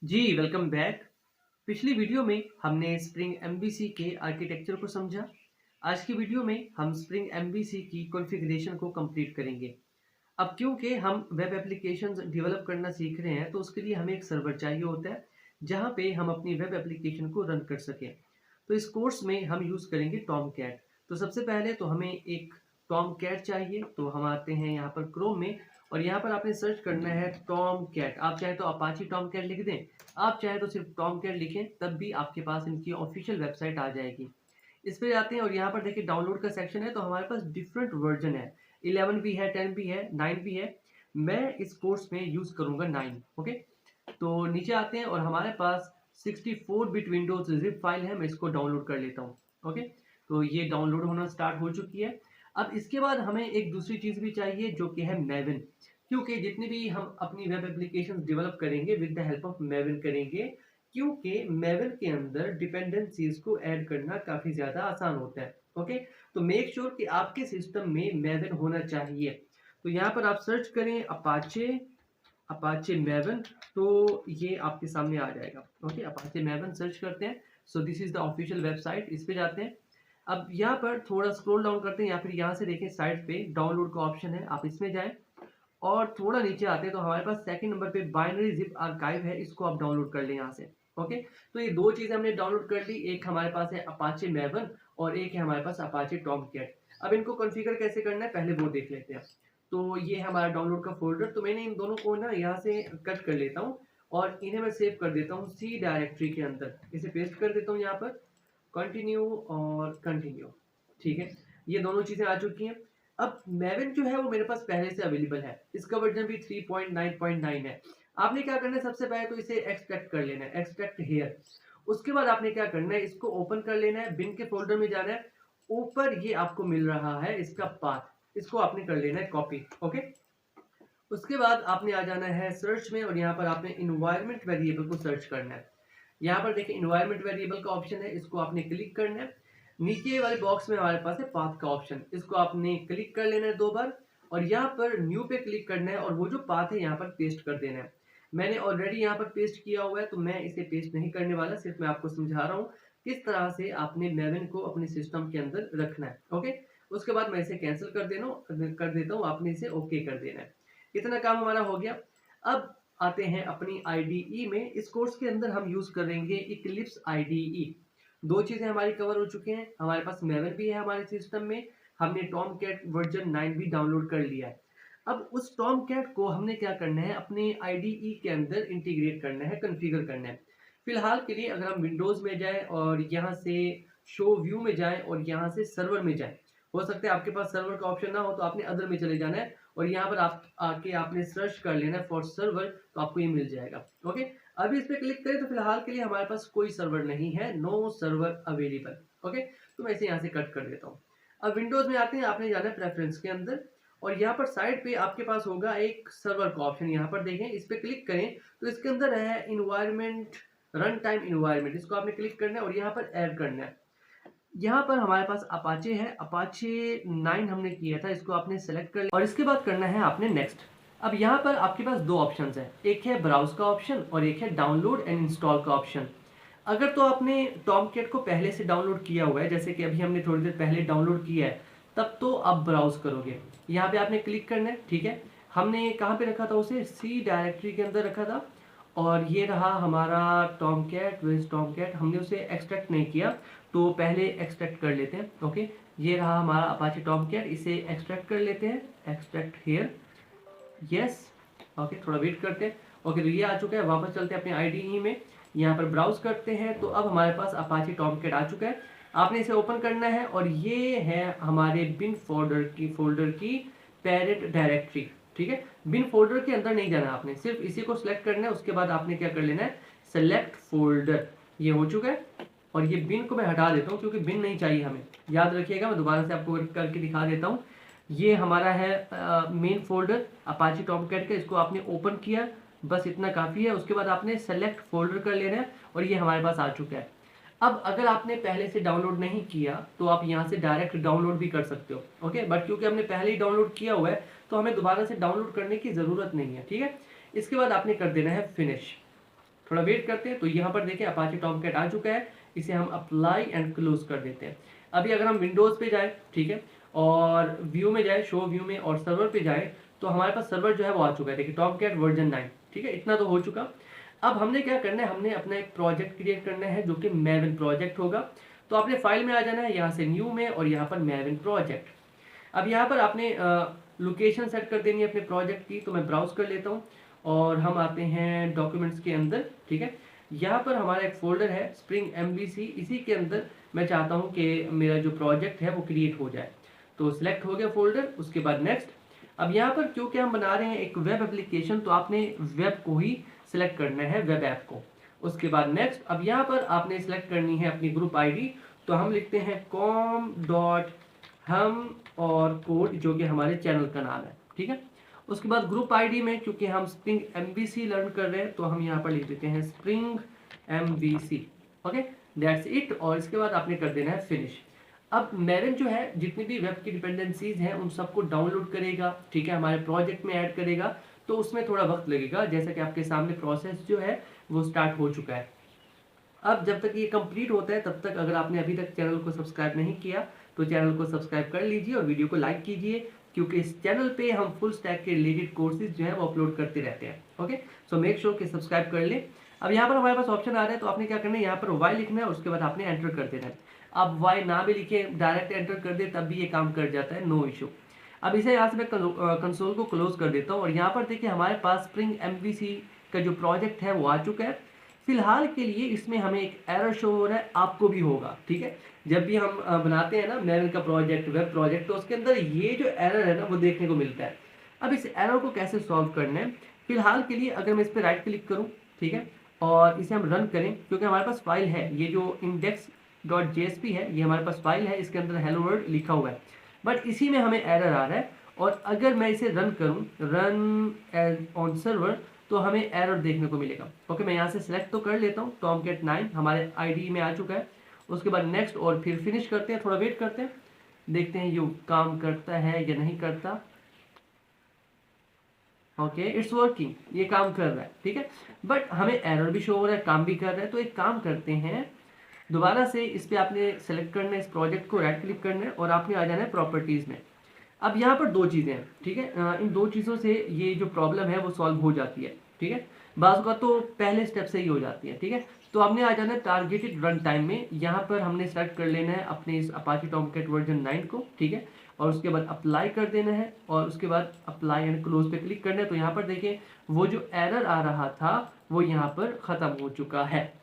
जी, welcome back. पिछली video में हमने स्प्रिंग एमवीसी के आर्किटेक्चर को समझा। आज की वीडियो में हम स्प्रिंग एमवीसी की कॉन्फ़िगरेशन को कंप्लीट करेंगे। अब क्योंकि हम वेब एप्लीकेशंस डेवलप करना सीख रहे हैं, तो उसके लिए हमें एक सर्वर चाहिए होता है, जहाँ पे हम अपनी वेब एप्लीकेशन को रन कर सकें। तो इस कोर्स में हम यूज़ करेंगे टॉमकैट। तो सबसे पहले तो हमें एक टॉमकैट चाहिए, तो हम आते हैं यहाँ पर क्रोम में और यहाँ पर आपने सर्च करना है टॉमकैट। आप चाहे तो अपाची टॉमकैट लिख दें, आप चाहे तो सिर्फ टॉमकैट लिखें, तब भी आपके पास इनकी ऑफिशियल वेबसाइट आ जाएगी। इस पे जाते हैं और यहाँ पर देखिए डाउनलोड का सेक्शन है, तो हमारे पास डिफरेंट वर्जन है। 11 भी है, 10 भी है, 9 भी है। मैं इस कोर्स में यूज़ करूँगा 9। ओके, तो नीचे आते हैं और हमारे पास 64 बिट विंडोज जिप फाइल है। मैं इसको डाउनलोड कर लेता हूँ। ओके, तो ये डाउनलोड होना स्टार्ट हो चुकी है। अब इसके बाद हमें एक दूसरी चीज़ भी चाहिए, जो कि है मैविन। क्योंकि जितनी भी हम अपनी वेब एप्लीकेशन डेवलप करेंगे विद द हेल्प ऑफ मैविन करेंगे, क्योंकि मैविन के अंदर डिपेंडेंसीज को ऐड करना काफ़ी ज़्यादा आसान होता है। ओके, तो मेक श्योर कि आपके सिस्टम में मैविन होना चाहिए। तो यहाँ पर आप सर्च करें अपाचे अपाचे मैवन, तो ये आपके सामने आ जाएगा। ओके, अपाचे मैवन सर्च करते हैं। सो this is the official website, इस पे जाते हैं। अब यहाँ पर थोड़ा स्क्रॉल डाउन करते हैं या फिर यहाँ से देखें साइड पे डाउनलोड का ऑप्शन है, आप इसमें जाएं और थोड़ा नीचे आते हैं तो हमारे पास सेकंड नंबर पे बाइनरी जिप आर्काइव है, इसको आप डाउनलोड कर लें यहाँ से। ओके, तो ये दो चीज़ें हमने डाउनलोड कर ली। एक हमारे पास है अपाचे मैवन और एक है हमारे पास अपाचे टॉमकैट। अब इनको कॉन्फ़िगर कैसे करना है पहले वो देख लेते हैं। तो ये है हमारा डाउनलोड का फ़ोल्डर। तो मैंने इन दोनों को ना यहाँ से कट कर लेता हूँ और इन्हें मैं सेव कर देता हूँ सी डायरेक्टरी के अंदर। इसे पेस्ट कर देता हूँ यहाँ पर, कंटिन्यू और कंटिन्यू। ठीक है, ये दोनों चीज़ें आ चुकी हैं। अब मैविन जो है वो मेरे पास पहले से अवेलेबल है, इसका वर्जन भी 3.9.9 है। आपने क्या करना है, सबसे पहले तो इसे एक्सट्रैक्ट कर लेना है, एक्सट्रैक्ट हेयर। उसके बाद आपने क्या करना है, इसको ओपन कर लेना है, बिन के फोल्डर में जाना है। ऊपर ये आपको मिल रहा है इसका पाथ, इसको आपने कर लेना है कॉपी। ओके, उसके बाद आपने आ जाना है सर्च में और यहाँ पर आपने इन्वायरमेंट वेरिएबल को सर्च करना है। यहाँ पर देखिए इन्वायरमेंट वेरिएबल का ऑप्शन है, इसको आपने क्लिक करना है। नीचे वाले बॉक्स में हमारे पास है पाथ का ऑप्शन, इसको आपने क्लिक कर लेना है 2 बार और यहाँ पर न्यू पे क्लिक करना है और वो जो पाथ है यहाँ पर पेस्ट कर देना है। मैंने ऑलरेडी यहाँ पर पेस्ट किया हुआ है, तो मैं इसे पेस्ट नहीं करने वाला, सिर्फ मैं आपको समझा रहा हूँ किस तरह से आपने मैविन को अपने सिस्टम के अंदर रखना है। ओके, उसके बाद मैं इसे कैंसिल कर देता हूँ, आपने इसे ओके कर देना है। इतना काम हमारा हो गया। अब आते हैं अपनी आईडीई में। इस कोर्स के अंदर हम यूज करेंगे इक्लिप्स आईडीई। दो चीजें हमारी कवर हो चुकी हैं, हमारे पास मैविन भी है हमारे सिस्टम में, हमने टॉमकैट वर्जन 9 भी डाउनलोड कर लिया है। अब उस टॉमकैट को हमने क्या करना है, अपने आईडीई के अंदर इंटीग्रेट करना है, कॉन्फ़िगर करना है। फिलहाल के लिए अगर हम विंडोज में जाएं और यहाँ से शो व्यू में जाएं और यहाँ से सर्वर में जाएं, हो सकता है आपके पास सर्वर का ऑप्शन ना हो, तो आपने अदर में चले जाना है और यहाँ पर आप आके आपने सर्च कर लेना है फॉर सर्वर, तो आपको ये मिल जाएगा। ओके, अभी इस पे क्लिक करें तो फिलहाल के लिए हमारे पास कोई सर्वर नहीं है, नो सर्वर अवेलेबल। ओके, तो मैं इसे यहाँ से कट कर देता हूँ। अब विंडोज में आते हैं, आपने जाना है प्रेफरेंस के अंदर और यहाँ पर साइड पे आपके पास होगा एक सर्वर का ऑप्शन, यहाँ पर देखें, इस पे क्लिक करें तो इसके अंदर है इन्वायरमेंट, रन टाइम इन्वायरमेंट, इसको आपने क्लिक करना है और यहाँ पर ऐड करना है। यहाँ पर हमारे पास अपाचे है, अपाचे 9 हमने किया था, इसको आपने सेलेक्ट कर लिया और इसके बाद करना है आपने नेक्स्ट। अब यहाँ पर आपके पास दो ऑप्शंस हैं, एक है ब्राउज का ऑप्शन और एक है डाउनलोड एंड इंस्टॉल का ऑप्शन। अगर तो आपने टॉमकैट को पहले से डाउनलोड किया हुआ है, जैसे कि अभी हमने थोड़ी देर पहले डाउनलोड किया है, तब तो आप ब्राउज करोगे। यहाँ पे आपने क्लिक करना है। ठीक है, हमने कहाँ पे रखा था उसे, सी डायरेक्टरी के अंदर रखा था और ये रहा हमारा टॉमकैट विद टॉमकैट। हमने उसे एक्सट्रैक्ट नहीं किया, तो पहले एक्सट्रैक्ट कर लेते हैं। ओके, ये रहा हमारा अपाचे टॉमकैट, इसे एक्सट्रैक्ट कर लेते हैं, एक्सट्रैक्ट हियर, यस। ओके, थोड़ा वेट करते हैं। ओके, तो ये आ चुका है। वापस चलते हैं अपने आईडीई में, यहाँ पर ब्राउज करते हैं, तो अब हमारे पास अपाचे टॉमकैट आ चुका है। आपने इसे ओपन करना है और ये है हमारे बिन फोल्डर की पेरेंट डायरेक्टरी। ठीक है, बिन फोल्डर के अंदर नहीं जाना आपने, सिर्फ इसी को सिलेक्ट करना है। उसके बाद आपने क्या कर लेना है, सेलेक्ट फोल्डर। ये हो चुका है और ये बिन को मैं हटा देता हूँ क्योंकि बिन नहीं चाहिए हमें, याद रखिएगा। मैं दोबारा से आपको करके दिखा देता हूँ। ये हमारा है मेन फोल्डर अपाचे टॉमकैट का, इसको आपने ओपन किया, बस इतना काफ़ी है। उसके बाद आपने सेलेक्ट फोल्डर कर लेना है और ये हमारे पास आ चुका है। अब अगर आपने पहले से डाउनलोड नहीं किया तो आप यहाँ से डायरेक्ट डाउनलोड भी कर सकते हो। ओके, बट क्योंकि हमने पहले ही डाउनलोड किया हुआ है तो हमें दोबारा से डाउनलोड करने की ज़रूरत नहीं है। ठीक है, इसके बाद आपने कर देना है फिनिश। थोड़ा वेट करते हैं। तो यहाँ पर देखिए अपाचे टॉमकैट आ चुका है, इसे हम अप्लाई एंड क्लोज कर देते हैं। अभी अगर हम विंडोज़ पे जाए, ठीक है, और व्यू में जाए, शो व्यू में, और सर्वर पे जाए, तो हमारे पास सर्वर जो है वो आ चुका है। देखिए टॉमकैट वर्जन 9, ठीक है, इतना तो हो चुका। अब हमने क्या करना है, हमने अपना एक प्रोजेक्ट क्रिएट करना है जो कि मैविन प्रोजेक्ट होगा। तो आपने फाइल में आ जाना है, यहाँ से न्यू में, और यहाँ पर मैविन प्रोजेक्ट। अब यहाँ पर आपने लोकेशन सेट कर देनी है अपने प्रोजेक्ट की। तो मैं ब्राउज कर लेता हूँ और हम आते हैं डॉक्यूमेंट्स के अंदर, ठीक है। यहाँ पर हमारा एक फोल्डर है स्प्रिंग MVC, इसी के अंदर मैं चाहता हूँ कि मेरा जो प्रोजेक्ट है वो क्रिएट हो जाए। तो सिलेक्ट हो गया फोल्डर, उसके बाद नेक्स्ट। अब यहाँ पर क्योंकि हम बना रहे हैं एक वेब एप्लीकेशन, तो आपने वेब को ही सिलेक्ट करना है, वेब ऐप को। उसके बाद नेक्स्ट। अब यहाँ पर आपने सिलेक्ट करनी है अपनी ग्रुप ID। तो हम लिखते हैं com.hum और कोड, जो कि हमारे चैनल का नाम है, ठीक है। उसके बाद ग्रुप ID में क्योंकि हम स्प्रिंग MVC लर्न कर रहे हैं, तो हम यहाँ पर लिख देते हैं spring MVC, okay, that's it. और इसके बाद आपने कर देना है फिनिश। अब मैविन जो है जितनी भी वेब की डिपेंडेंसीज हैं उन सबको डाउनलोड करेगा, ठीक है, हमारे प्रोजेक्ट में ऐड करेगा। तो उसमें थोड़ा वक्त लगेगा, जैसा कि आपके सामने प्रोसेस जो है वो स्टार्ट हो चुका है। अब जब तक ये कंप्लीट होता है तब तक अगर आपने अभी तक चैनल को सब्सक्राइब नहीं किया तो चैनल को सब्सक्राइब कर लीजिए और वीडियो को लाइक कीजिए, क्योंकि इस चैनल पे हम फुल स्टैक के रिलेटेड कोर्सेज जो है वो अपलोड करते रहते हैं। ओके, सो मेक श्योर कि सब्सक्राइब कर ले। अब यहाँ पर हमारे पास ऑप्शन आ रहा है, तो आपने क्या करना है, यहाँ पर वाई लिखना है, उसके बाद आपने एंटर कर देना है। अब वाई ना भी लिखे, डायरेक्ट एंटर कर दे तब भी ये काम कर जाता है, नो इशू। अब इसे यहाँ से मैं कंसोल को क्लोज कर देता हूँ और यहाँ पर देखिए हमारे पास स्प्रिंग MVC का जो प्रोजेक्ट है वो आ चुका है। फिलहाल के लिए इसमें हमें एक एरर शो हो रहा है, आपको भी होगा, ठीक है। जब भी हम बनाते हैं ना मैविन का प्रोजेक्ट, वेब प्रोजेक्ट, तो उसके अंदर ये जो एरर है ना वो देखने को मिलता है। अब इस एरर को कैसे सॉल्व करना है, फिलहाल के लिए अगर मैं इस पर राइट क्लिक करूँ, ठीक है, और इसे हम रन करें, क्योंकि हमारे पास फाइल है, ये जो index.jsp है, ये हमारे पास फाइल है, इसके अंदर हेलो वर्ल्ड लिखा हुआ है, बट इसी में हमें एरर आ रहा है। और अगर मैं इसे रन करूँ, रन एज ऑन सर्वर, तो हमें एरर देखने को मिलेगा। ओके, मैं यहाँ से सिलेक्ट तो कर लेता हूँ, टॉमकैट 9 हमारे ID में आ चुका है। उसके बाद नेक्स्ट और फिर फिनिश करते हैं, थोड़ा वेट करते हैं, देखते हैं ये काम करता है या नहीं करता। ओके, इट्स वर्किंग, ये काम कर रहा है, ठीक है, बट हमें एरर भी शो हो रहा है, काम भी कर रहा है। तो एक काम करते हैं, दोबारा से इस पर आपने सेलेक्ट करना है, इस प्रोजेक्ट को राइट क्लिक करना है और आपने आ जाना है प्रॉपर्टीज में। अब यहाँ पर दो चीज़ें हैं, ठीक है, इन दो चीज़ों से ये जो प्रॉब्लम है वो सॉल्व हो जाती है, ठीक है। बाज़ का तो पहले स्टेप से ही हो जाती है, ठीक है। तो हमने आ जाना है टारगेटेड रन टाइम में, यहाँ पर हमने सेलेक्ट कर लेना है अपने इस अपाचे टॉमकैट वर्जन 9 को, ठीक है, और उसके बाद अप्लाई कर देना है और उसके बाद अप्लाई एंड क्लोज पे क्लिक करना है। तो यहाँ पर देखिए वो जो एरर आ रहा था वो यहाँ पर ख़त्म हो चुका है।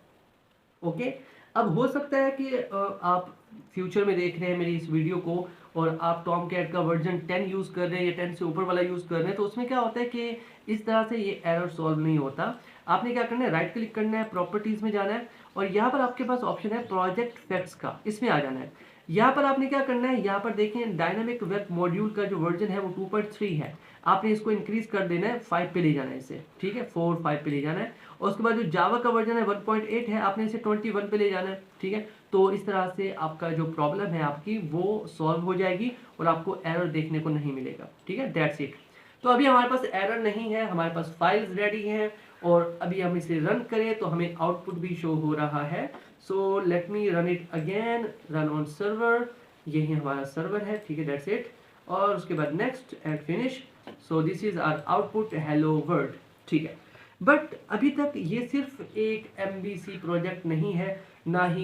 ओके, अब हो सकता है कि आप फ्यूचर में देख रहे हैं मेरी इस वीडियो को और आप टॉमकैट का वर्जन 10 यूज़ कर रहे हैं या 10 से ऊपर वाला यूज़ कर रहे हैं, तो उसमें क्या होता है कि इस तरह से ये एरर सॉल्व नहीं होता। आपने क्या करना है, राइट क्लिक करना है, प्रॉपर्टीज़ में जाना है और यहाँ पर आपके पास ऑप्शन है प्रोजेक्ट फैक्ट्स का, इसमें आ जाना है। यहाँ पर आपने क्या करना है, यहाँ पर देखें डायनामिक वेब मॉड्यूल का जो वर्जन है वो 2.3 है, आपने इसको इंक्रीज कर देना है, 5 पे ले जाना है इसे, ठीक है, 4-5 पे ले जाना है। और उसके बाद जो जावा का वर्जन है 1.8 है, आपने इसे 21 पे ले जाना है, ठीक है। तो इस तरह से आपका जो प्रॉब्लम है आपकी वो सॉल्व हो जाएगी और आपको एरर देखने को नहीं मिलेगा, ठीक है, दैट्स इट। तो अभी हमारे पास एरर नहीं है, हमारे पास फाइल्स रेडी हैं और अभी हम इसे रन करें तो हमें आउटपुट भी शो हो रहा है। सो let me run it again, run on server, यही हमारा सर्वर है, ठीक है, दैट्स इट। और उसके बाद next and finish. So this is our output hello world, ठीक है। बट अभी तक ये सिर्फ एक MVC प्रोजेक्ट नहीं है, ना ही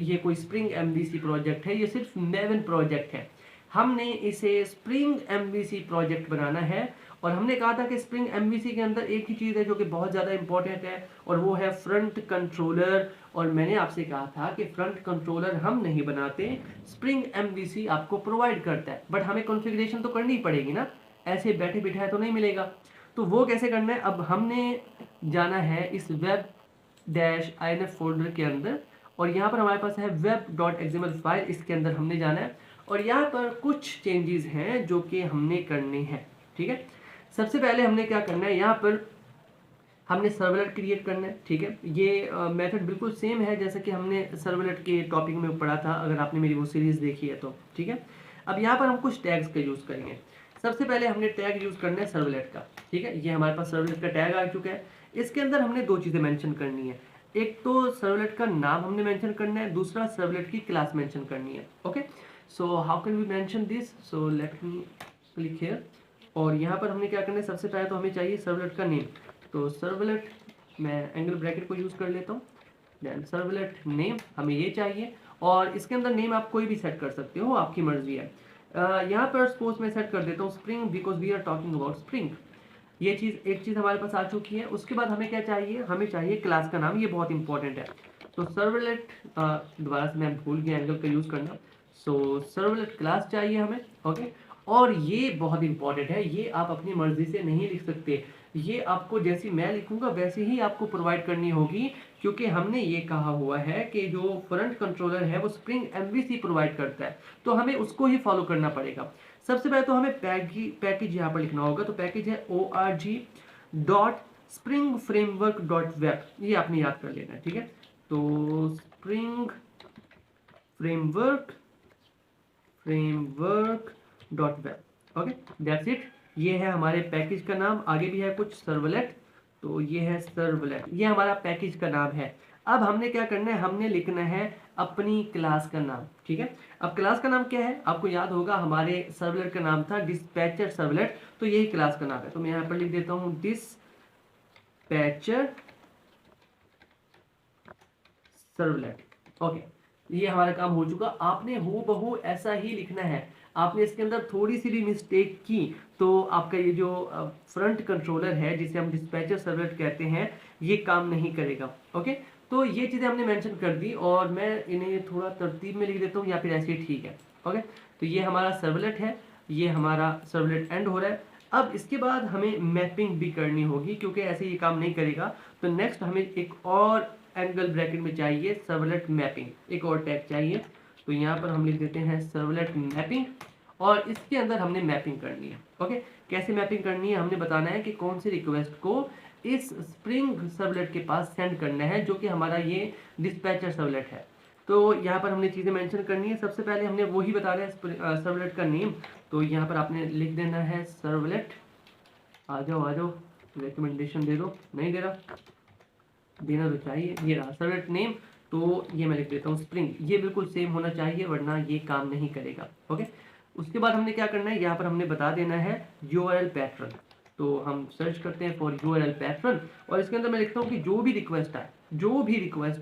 ये कोई स्प्रिंग MVC प्रोजेक्ट है, ये सिर्फ मैविन प्रोजेक्ट है। हमने इसे स्प्रिंग MVC प्रोजेक्ट बनाना है और हमने कहा था कि स्प्रिंग MVC के अंदर एक ही चीज़ है जो कि बहुत ज़्यादा इंपॉर्टेंट है और वो है फ्रंट कंट्रोलर। और मैंने आपसे कहा था कि फ्रंट कंट्रोलर हम नहीं बनाते, स्प्रिंग MVC आपको प्रोवाइड करता है, बट हमें कॉन्फ़िगरेशन तो करनी पड़ेगी ना, ऐसे बैठे बिठाए तो नहीं मिलेगा। तो वो कैसे करना है, अब हमने जाना है इस web-inf फोल्डर के अंदर और यहाँ पर हमारे पास है web.xml फाइल, इसके अंदर हमने जाना है और यहाँ पर कुछ चेंजेस हैं जो कि हमने करने हैं, ठीक है। सबसे पहले हमने क्या करना है, यहाँ पर हमने सर्वलेट क्रिएट करना है, ठीक है। ये मेथड बिल्कुल सेम है जैसा कि हमने सर्वलेट के टॉपिक में पढ़ा था, अगर आपने मेरी वो सीरीज देखी है तो, ठीक है। अब यहाँ पर हम कुछ टैग्स का यूज़ करेंगे। सबसे पहले हमने टैग यूज़ करना है सर्वलेट का, ठीक है, ये हमारे पास सर्वलेट का टैग आ चुका है। इसके अंदर हमने दो चीज़ें मेंशन करनी है, एक तो सर्वलेट का नाम हमने मेंशन करना है, दूसरा सर्वलेट की क्लास मेंशन करनी है। Okay, so how can we mention this, so let me click here. और यहाँ पर हमने क्या करना है, सबसे पहले तो हमें चाहिए सर्वलेट का नेम। तो सर्वलेट, मैं एंगल ब्रैकेट को यूज़ कर लेता हूँ, देन सर्वलेट नेम हमें ये चाहिए। और इसके अंदर नेम आप कोई भी सेट कर सकते हो, आपकी मर्जी है। यहाँ पर सपोज मैं सेट कर देता हूँ spring, because we are talking about spring. ये चीज़, एक चीज़ हमारे पास आ चुकी है। उसके बाद हमें क्या चाहिए, हमें चाहिए क्लास का नाम, ये बहुत इंपॉर्टेंट है। तो सर्वलेट, दोबारा से मैं भूल गया एंगल का यूज़ करना। सो सर्वलेट क्लास चाहिए हमें। ओके, और ये बहुत इंपॉर्टेंट है, ये आप अपनी मर्जी से नहीं लिख सकते, ये आपको जैसी मैं लिखूंगा वैसे ही आपको प्रोवाइड करनी होगी, क्योंकि हमने ये कहा हुआ है कि जो फ्रंट कंट्रोलर है वो स्प्रिंग एमवीसी प्रोवाइड करता है, तो हमें उसको ही फॉलो करना पड़ेगा। सबसे पहले तो हमें पैकेज यहाँ पर लिखना होगा। तो पैकेज है org.springframework.web, ये आपने याद कर लेना है, ठीक है। तो स्प्रिंग फ्रेमवर्क.web, ओके, दैट्स इट। ये है हमारे पैकेज का नाम। आगे भी है कुछ सर्वलेट, तो ये है सर्वलेट, ये हमारा पैकेज का नाम है। अब हमने क्या करना है, हमने लिखना है अपनी क्लास का नाम, ठीक है। अब क्लास का नाम क्या है, आपको याद होगा हमारे सर्वलेट का नाम था डिस्पैचर सर्वलेट, तो यही क्लास का नाम है। तो मैं यहाँ पर लिख देता हूँ डिस्पैचर सर्वलेट। ओके, ये हमारा काम हो चुका। आपने हूबहू ऐसा ही लिखना है, आपने इसके अंदर थोड़ी सी भी मिस्टेक की तो आपका ये जो फ्रंट कंट्रोलर है, जिसे हम डिस्पैचर सर्वलेट कहते हैं, ये काम नहीं करेगा। ओके, तो ये चीज़ें हमने मेंशन कर दी, और मैं इन्हें थोड़ा तरतीब में लिख देता हूँ, या फिर ऐसे ही ठीक है। ओके, तो ये हमारा सर्वलेट है, ये हमारा सर्वलेट एंड हो रहा है। अब इसके बाद हमें मैपिंग भी करनी होगी, क्योंकि ऐसे ये काम नहीं करेगा। तो नेक्स्ट हमें एक और एंगल ब्रैकेट में चाहिए सर्वलेट मैपिंग, एक और टैग चाहिए। तो यहाँ पर हम लिख देते हैं सर्वलेट मैपिंग, और इसके अंदर हमने मैपिंग करनी है। ओके, कैसे मैपिंग करनी है, हमने बताना है कि कौन सी रिक्वेस्ट को इस स्प्रिंग सर्वलेट के पास सेंड करना है, जो कि हमारा ये डिस्पैचर सर्वलेट है। तो यहाँ पर हमने चीज़ें मेंशन करनी है। सबसे पहले हमने वही बताना है सर्वलेट का नेम। तो यहाँ पर आपने लिख देना है सर्वलेट, आ जाओ रिकमेंडेशन दे दो, नहीं दे रहा, देना तो चाहिए, ये रहा सर्वलेट नेम। तो ये मैं लिख देता हूँ स्प्रिंग, ये बिल्कुल सेम होना चाहिए वरना ये काम नहीं करेगा। ओके, उसके बाद हमने क्या करना है, यहाँ पर हमने बता देना है URL पैटर्न। तो हम सर्च करते हैं फॉर URL पैटर्न, और इसके अंदर मैं लिखता हूँ कि जो भी रिक्वेस्ट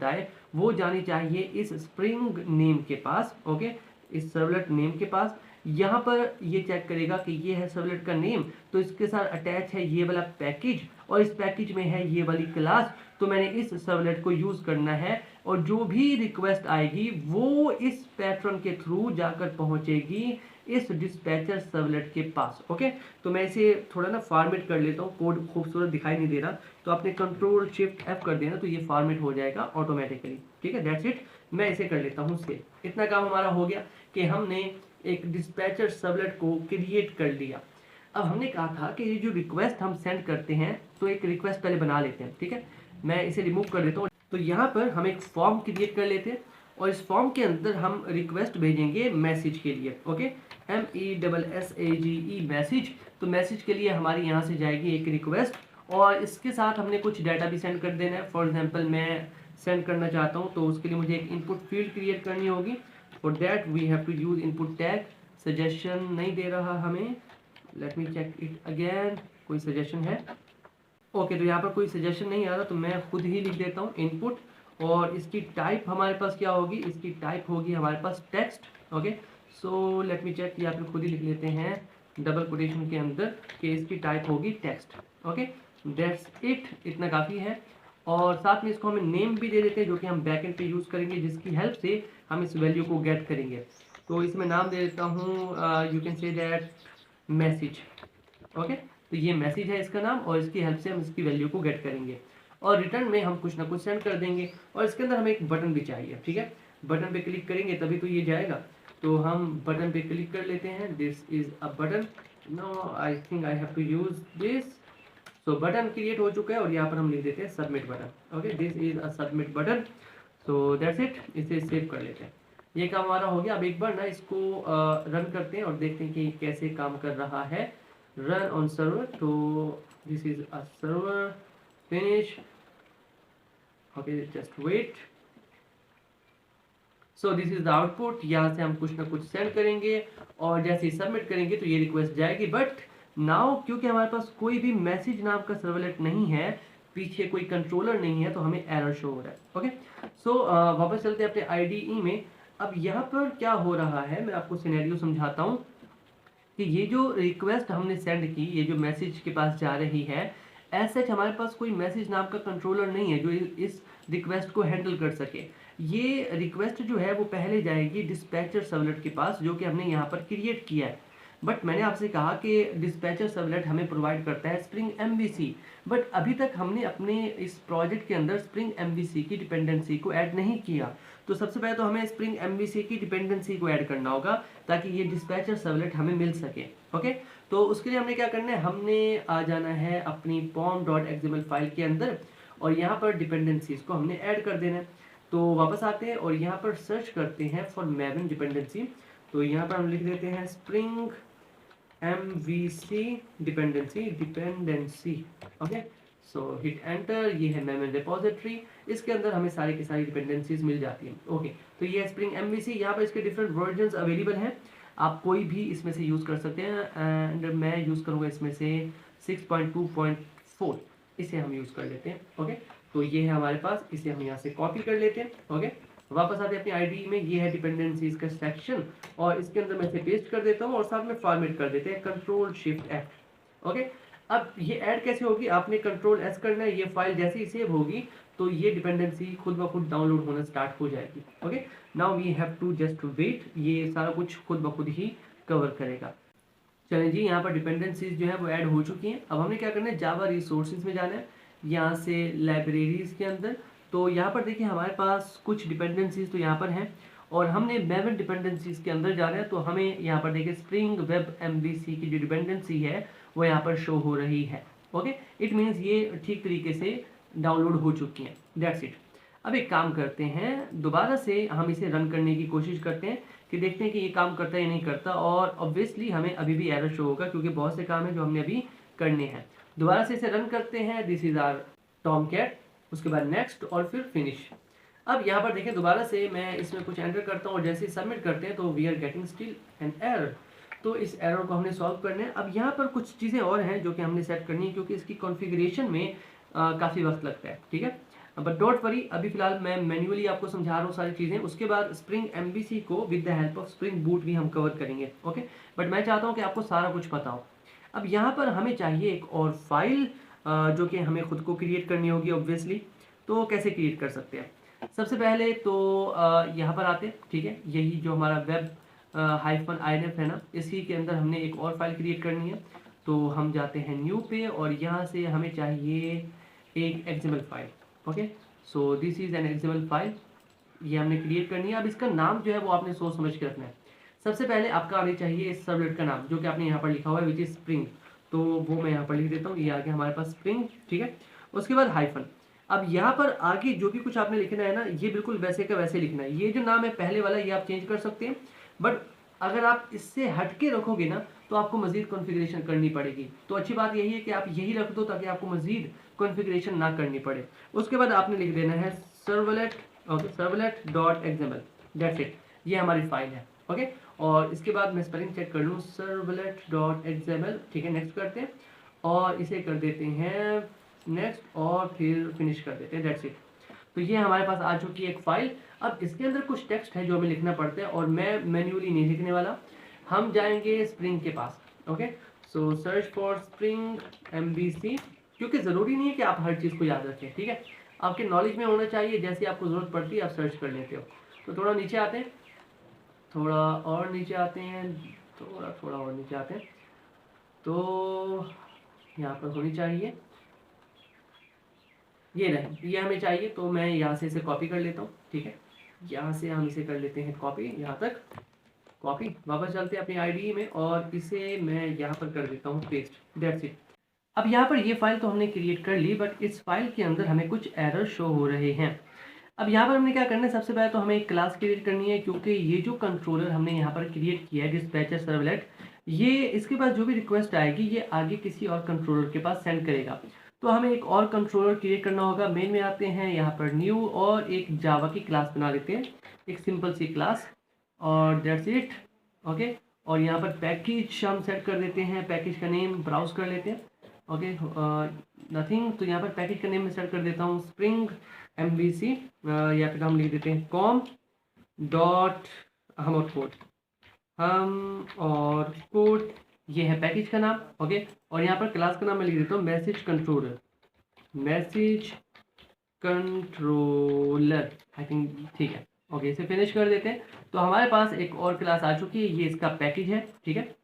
आए वो जानी चाहिए इस स्प्रिंग नेम के पास। ओके, इस सर्वलेट नेम के पास। यहाँ पर ये चेक करेगा कि ये है सर्वलेट का नेम, तो इसके साथ अटैच है ये वाला पैकेज, और इस पैकेज में है ये वाली क्लास। तो मैंने इस सर्वलेट को यूज करना है, और जो भी रिक्वेस्ट आएगी वो इस पैटर्न के थ्रू जाकर पहुंचेगी इस डिस्पैचर सर्वलेट के पास। ओके, तो मैं इसे थोड़ा ना फॉर्मेट कर लेता हूँ, कोड खूबसूरत दिखाई नहीं दे रहा, तो आपने कंट्रोल शिफ्ट F कर देना, तो ये फॉर्मेट हो जाएगा ऑटोमेटिकली, ठीक है। दैट्स इट, मैं इसे कर लेता हूँ सेव। इतना काम हमारा हो गया कि हमने एक डिस्पैचर सर्वलेट को क्रिएट कर लिया। अब हमने कहा था कि ये जो रिक्वेस्ट हम सेंड करते हैं, तो एक रिक्वेस्ट पहले बना लेते हैं, ठीक है। मैं इसे रिमूव कर देता हूँ। तो यहाँ पर हम एक फॉर्म क्रिएट कर लेते हैं, और इस फॉर्म के अंदर हम रिक्वेस्ट भेजेंगे मैसेज के लिए। Okay, MESSAGE message. तो मैसेज के लिए हमारी यहाँ से जाएगी एक रिक्वेस्ट, और इसके साथ हमने कुछ डाटा भी सेंड कर देना है। फॉर एग्जाम्पल मैं सेंड करना चाहता हूँ, तो उसके लिए मुझे एक इनपुट फील्ड क्रिएट करनी होगी। For that we have to use input tag. Suggestion नहीं दे रहा हमें, let me check it again, कोई सजेशन है? ओके, तो यहाँ पर कोई सजेशन नहीं आ रहा, तो मैं खुद ही लिख देता हूँ इनपुट। और इसकी टाइप हमारे पास क्या होगी, इसकी टाइप होगी हमारे पास text. Okay, so let me check, यहाँ पे खुद ही लिख लेते हैं डबल कोटेशन के अंदर कि इसकी टाइप होगी टेक्स्ट। ओके, दैट्स इट, इतना काफ़ी है। और साथ में इसको हमें नेम भी दे देते हैं, जो कि हम बैकएंड पे यूज़ करेंगे, जिसकी हेल्प से हम इस वैल्यू को गेट करेंगे। तो इसमें नाम दे देता हूँ, you can say that message. Okay, तो ये मैसेज है इसका नाम, और इसकी हेल्प से हम इसकी वैल्यू को गेट करेंगे, और रिटर्न में हम कुछ ना कुछ सेंड कर देंगे। और इसके अंदर हमें एक बटन भी चाहिए, ठीक है। बटन पे क्लिक करेंगे तभी तो ये जाएगा। तो हम बटन पे क्लिक कर लेते हैं, this is a button. No, I think I have to use this. So button create हो चुका है, और यहाँ पर हम लिख देते हैं submit button. Okay, this is a submit button. So that's it, इसे सेव कर लेते हैं। ये काम हमारा हो गया। अब एक बार ना इसको रन करते हैं और देखते हैं कि कैसे काम कर रहा है। रन ऑन सर्वर, तो this is a server, finish. Okay, just wait. So this is the output. यहाँ से हम कुछ ना कुछ सेंड करेंगे और जैसे ही सबमिट करेंगे तो ये रिक्वेस्ट जाएगी। बट नाउ क्योंकि हमारे पास कोई भी मैसेज नाम का सर्वलेट नहीं है, पीछे कोई कंट्रोलर नहीं है, तो हमें एरर शो हो रहा है। ओके, सो वापस चलते हैं अपने आईडीई में। अब यहाँ पर क्या हो रहा है, मैं आपको सिनेरियो समझाता हूँ कि ये जो रिक्वेस्ट हमने सेंड की, ये जो मैसेज के पास जा रही है, एज सच हमारे पास कोई मैसेज नाम का कंट्रोलर नहीं है जो इस रिक्वेस्ट को हैंडल कर सके। ये रिक्वेस्ट जो है वो पहले जाएगी डिस्पैचर सर्वलेट के पास, जो कि हमने यहाँ पर क्रिएट किया है। बट मैंने आपसे कहा कि डिस्पैचर सर्वलेट हमें प्रोवाइड करता है स्प्रिंग एमवीसी, बट अभी तक हमने अपने इस प्रोजेक्ट के अंदर स्प्रिंग एमवीसी की डिपेंडेंसी को ऐड नहीं किया। तो सबसे पहले तो हमें स्प्रिंग एमवीसी की डिपेंडेंसी को ऐड करना होगा ताकि ये डिस्पैचर सर्वलेट हमें मिल सके। ओके, तो उसके लिए हमने क्या करना है, हमने आ जाना है अपनी pom.xml फाइल के अंदर और यहाँ पर डिपेंडेंसीज को हमने ऐड कर देना है। तो वापस आते हैं और यहाँ पर सर्च करते हैं फॉर मेवन डिपेंडेंसी। तो यहाँ पर हम लिख देते हैं स्प्रिंग MVC डिपेंडेंसी। ओके, सो हिट एंटर। ये है मेमोरी रिपोजिटरी, इसके अंदर हमें सारी की सारी डिपेंडेंसीज मिल जाती हैं। ओके, तो ये स्प्रिंग MVC, यहाँ पर इसके डिफरेंट वर्जन्स अवेलेबल हैं, आप कोई भी इसमें से यूज़ कर सकते हैं। एंड मैं यूज़ करूँगा इसमें से 6.2.4, इसे हम यूज़ कर लेते हैं। ओके, तो ये है हमारे पास, इसे हम यहाँ से कॉपी कर लेते हैं। ओके, वापस आते हैं अपनी आईडी में, ये है डिपेंडेंसीज का सेक्शन और इसके अंदर मैं इसे पेस्ट कर देता हूँ और साथ में फॉर्मेट कर देते हैं Ctrl+Shift+F। ओके, अब ये ऐड कैसे होगी, आपने Ctrl+S करना है। ये फाइल जैसे ही सेव होगी तो ये डिपेंडेंसी खुद ब खुद डाउनलोड होना स्टार्ट हो जाएगी। Okay, now we have to just wait, ये सारा कुछ खुद ब खुद ही कवर करेगा। चलें जी, यहाँ पर डिपेंडेंसीज जो है वो ऐड हो चुकी हैं। अब हमने क्या करना है, जावा रिसोर्सेज में जाना है, यहाँ से लाइब्रेरीज के अंदर। तो यहाँ पर देखिए हमारे पास कुछ डिपेंडेंसीज तो यहाँ पर हैं और हमने मेवन डिपेंडेंसीज के अंदर जाना है। तो हमें यहाँ पर देखिए स्प्रिंग वेब एमवीसी की जो डिपेंडेंसी है वो यहाँ पर शो हो रही है। ओके, इट मीन्स ये ठीक तरीके से डाउनलोड हो चुकी हैं। That's it. अब एक काम करते हैं, दोबारा से हम इसे रन करने की कोशिश करते हैं कि देखते हैं कि ये काम करता है या नहीं करता। और ऑब्वियसली हमें अभी भी एरर शो होगा क्योंकि बहुत से काम है जो हमने अभी करने हैं। दोबारा से इसे रन करते हैं। दिस इज आवर टॉमकैट, उसके बाद नेक्स्ट और फिर फिनिश। अब यहाँ पर देखें, दोबारा से मैं इसमें कुछ एंटर करता हूँ और जैसे ही सबमिट करते हैं तो we are getting still an error. तो इस एरर को हमने सॉल्व करना है। अब यहाँ पर कुछ चीज़ें और हैं जो कि हमने सेट करनी है क्योंकि इसकी कॉन्फ़िगरेशन में काफ़ी वक्त लगता है। ठीक है, बट डोंट वरी, अभी फिलहाल मैं मैन्युअली आपको समझा रहा हूँ सारी चीज़ें। उसके बाद स्प्रिंग एमवीसी को with the help of spring boot भी हम कवर करेंगे। ओके, बट मैं चाहता हूँ कि आपको सारा कुछ पता हो। अब यहाँ पर हमें चाहिए एक और फाइल जो कि हमें खुद को क्रिएट करनी होगी ऑब्वियसली। तो कैसे क्रिएट कर सकते हैं, सबसे पहले तो यहाँ पर आते हैं। ठीक है, यही जो हमारा वेब -inf है ना, इसी के अंदर हमने एक और फाइल क्रिएट करनी है। तो हम जाते हैं न्यू पे और यहाँ से हमें चाहिए एक XML file. Okay, so this is an XML file, ये हमने क्रिएट करनी है। अब इसका नाम जो है वो आपने सोच समझ के रखना है। सबसे पहले आपका आने चाहिए इस सर्वलेट का नाम जो कि आपने यहाँ पर लिखा हुआ है, विच इज स्प्रिंग। तो वो मैं यहाँ पर लिख देता हूँ, ये आ गया हमारे पास स्प्रिंग। ठीक है, उसके बाद हाइफन। अब यहाँ पर आगे जो भी कुछ आपने लिखना है ना, ये बिल्कुल वैसे का वैसे लिखना है। ये जो नाम है पहले वाला, ये आप चेंज कर सकते हैं, बट अगर आप इससे हटके रखोगे ना तो आपको मजीद कॉन्फ़िगरेशन करनी पड़ेगी। तो अच्छी बात यही है कि आप यही रख दो ताकि आपको मजीद कॉन्फ़िगरेशन ना करनी पड़े। उसके बाद आपने लिख देना है servlet. Okay, servlet.xml, that's it, ये हमारी फाइल है। ओके, और इसके बाद मैं स्पेलिंग चेक कर लूँ, servlet.xml। ठीक है, नेक्स्ट करते हैं और इसे कर देते हैं नेक्स्ट और फिर फिनिश कर देते हैं। That's it. तो ये हमारे पास आ चुकी है एक फाइल। अब इसके अंदर कुछ टेक्स्ट है जो हमें लिखना पड़ता है और मैं मैन्युअली नहीं लिखने वाला, हम जाएंगे स्प्रिंग के पास। Okay, so search for Spring MVC, क्योंकि ज़रूरी नहीं है कि आप हर चीज़ को याद रखें। ठीक है, आपके नॉलेज में होना चाहिए, जैसे आपको ज़रूरत पड़ती है आप सर्च कर लेते हो। तो थोड़ा नीचे आते हैं, थोड़ा और नीचे आते हैं, थोड़ा और नीचे आते हैं। तो यहाँ पर होनी चाहिए, ये नहीं, ये हमें चाहिए। तो मैं यहाँ से इसे कॉपी कर लेता हूँ। ठीक है, यहाँ से हम इसे कर लेते हैं कॉपी, यहाँ तक कॉपी। वापस चलते हैं अपनी आईडी में और इसे मैं यहाँ पर कर देता हूँ पेस्ट। That's it. अब यहाँ पर ये फाइल तो हमने क्रिएट कर ली, बट इस फाइल के अंदर हमें कुछ एरर शो हो रहे हैं। अब यहाँ पर हमने क्या करना है, सबसे पहले तो हमें एक क्लास क्रिएट करनी है क्योंकि ये जो कंट्रोलर हमने यहाँ पर क्रिएट किया है डिस्पैचर सर्वलेट, ये इसके पास जो भी रिक्वेस्ट आएगी ये आगे किसी और कंट्रोलर के पास सेंड करेगा। तो हमें एक और कंट्रोलर क्रिएट करना होगा। मेन में आते हैं, यहाँ पर न्यू और एक जावा की क्लास बना लेते हैं, एक सिंपल सी क्लास, और दैट्स इट। ओके, और यहाँ पर पैकेज हम सेट कर देते हैं, पैकेज का नेम ब्राउज कर लेते हैं। ओके, नथिंग, तो यहाँ पर पैकेज का नेम मैं सेट कर देता हूँ स्प्रिंग MVC, या फिर हम लिख देते हैं कॉम डॉट हम और कोड, ये है पैकेज का नाम। ओके, और यहाँ पर क्लास का नाम मैं लिख देता हूँ मैसेज कंट्रोलर, आई थिंक ठीक है। ओके, इसे फिनिश कर देते हैं। तो हमारे पास एक और क्लास आ चुकी है, ये इसका पैकेज है, ठीक है।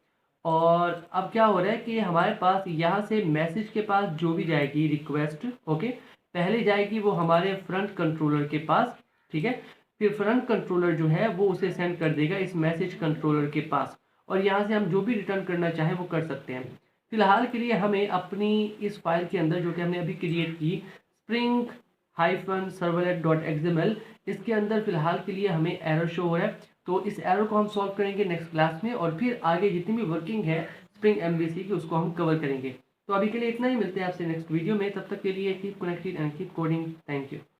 और अब क्या हो रहा है कि हमारे पास यहाँ से मैसेज के पास जो भी जाएगी रिक्वेस्ट, ओके, पहले जाएगी वो हमारे फ्रंट कंट्रोलर के पास, ठीक है। फिर फ्रंट कंट्रोलर जो है वो उसे सेंड कर देगा इस मैसेज कंट्रोलर के पास, और यहाँ से हम जो भी रिटर्न करना चाहें वो कर सकते हैं। फिलहाल के लिए हमें अपनी इस फाइल के अंदर जो कि हमने अभी क्रिएट की spring-servlet.xml, इसके अंदर फिलहाल के लिए हमें एरर शो हो रहा है। तो इस एरर को हम सॉल्व करेंगे नेक्स्ट क्लास में, और फिर आगे जितनी भी वर्किंग है स्प्रिंग MVC की उसको हम कवर करेंगे। तो अभी के लिए इतना ही, मिलते हैं आपसे नेक्स्ट वीडियो में। तब तक के लिए keep connected and keep coding. Thank you.